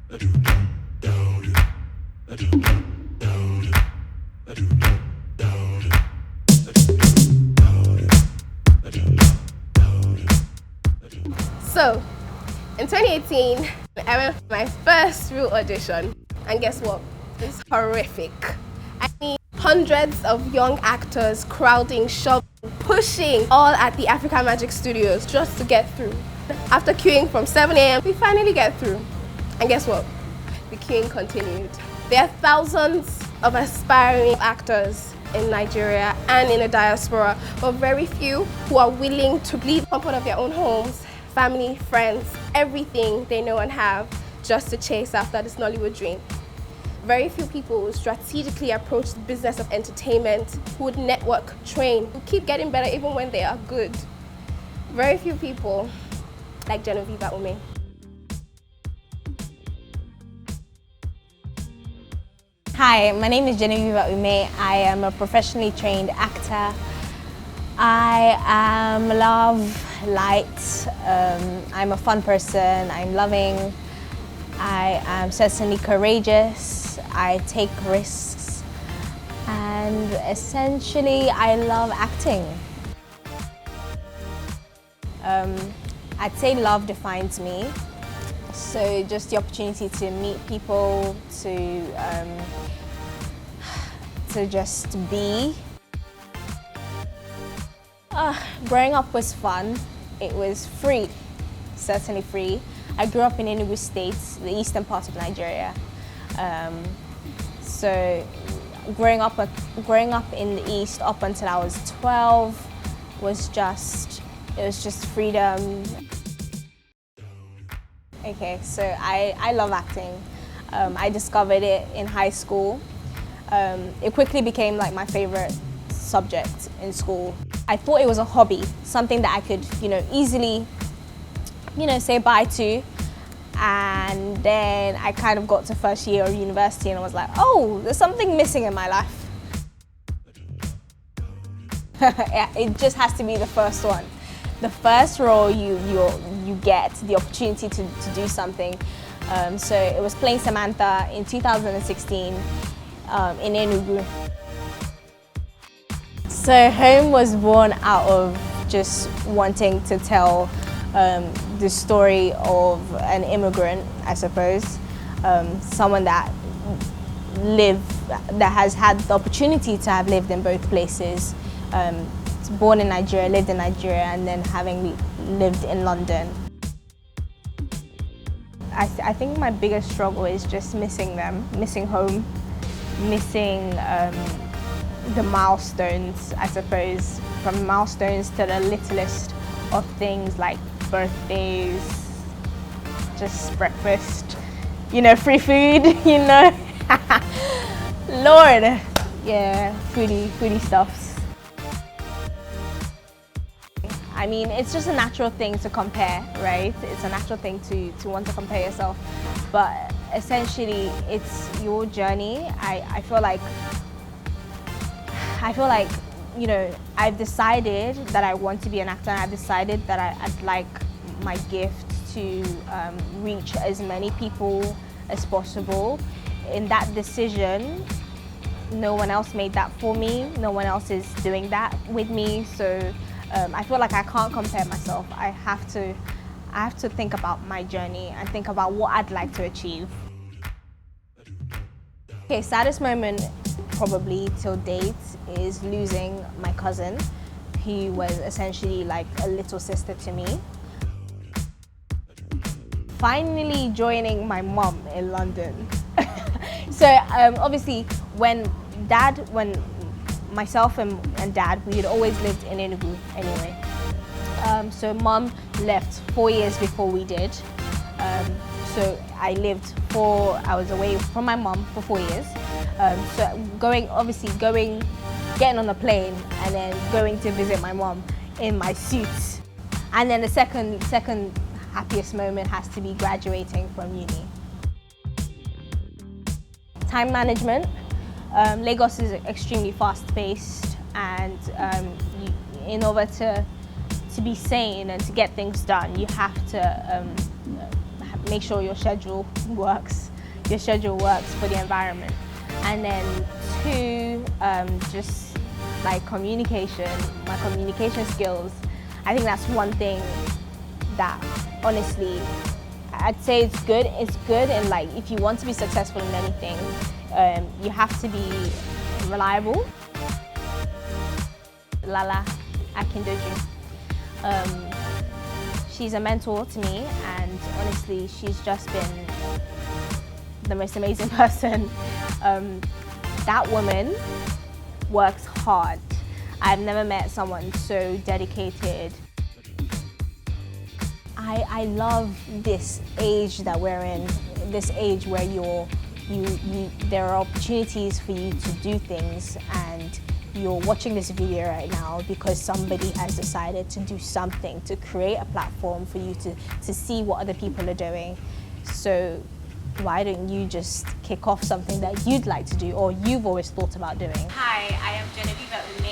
So, in 2018, I went for my first real audition, and guess what? It's horrific. I mean, hundreds of young actors crowding, shoving, pushing, all at the African Magic Studios just to get through. After queuing from 7 a.m., we finally get through. And guess what? The queuing continued. There are thousands of aspiring actors in Nigeria and in the diaspora, but very few who are willing to leave the comfort of their own homes, family, friends, everything they know and have, just to chase after this Nollywood dream. Very few people who strategically approach the business of entertainment, who would network, train, who keep getting better even when they are good. Very few people like Genoveva Umeh. Hi, my name is Genoveva Umeh. I am a professionally trained actor. I am love, light. I'm a fun person. I'm loving. I am certainly courageous. I take risks. And essentially, I love acting. I'd say love defines me. So just the opportunity to meet people, to just be. Growing up was fun. It was free, certainly free. I grew up in Enugu State, the eastern part of Nigeria. So growing up in the east up until I was 12 was just freedom. Okay, so I love acting. I discovered it in high school. It quickly became like my favorite subject in school. I thought it was a hobby, something that I could, easily, say bye to. And then I kind of got to first year of university and I was like, oh, there's something missing in my life. It just has to be the first one. The first role you get, the opportunity to do something. So it was playing Samantha in 2016 in Enugu. So Home was born out of just wanting to tell the story of an immigrant, I suppose, someone that has had the opportunity to have lived in both places, born in Nigeria, lived in Nigeria, and then having lived in London. I think my biggest struggle is just missing them, missing home, missing the milestones, I suppose, from milestones to the littlest of things like birthdays, just breakfast, free food, Lord, yeah, foodie stuffs. I mean, it's just a natural thing to compare, right? It's a natural thing to want to compare yourself, but essentially it's your journey. I feel like, I've decided that I want to be an actor, and I've decided that I'd like my gift to reach as many people as possible. In that decision, no one else made that for me. No one else is doing that with me. So I feel like I can't compare myself. I have to think about my journey and think about what I'd like to achieve. Okay, saddest moment probably till date is losing my cousin. He was essentially like a little sister to me. Finally joining my mom in London. So obviously when myself and dad, we had always lived in Enugu anyway. So mom left 4 years before we did. So I was away from my mom for 4 years. So getting on a plane and then going to visit my mom in my suit. And then the second happiest moment has to be graduating from uni. Time management. Lagos is extremely fast-paced, and in order to be sane and to get things done, you have to make sure your schedule works. Your schedule works for the environment. And then 2, just like communication, my communication skills. I think that's one thing that honestly, I'd say it's good. It's good, and like if you want to be successful in anything, you have to be reliable. Jalalah, she's a mentor to me, and honestly, she's just been the most amazing person. That woman works hard. I've never met someone so dedicated. I love this age that we're in, this age where there are opportunities for you to do things, and you're watching this video right now because somebody has decided to do something, to create a platform for you to see what other people are doing. So why don't you just kick off something that you'd like to do or you've always thought about doing? Hi, I am Genoveva Umeh.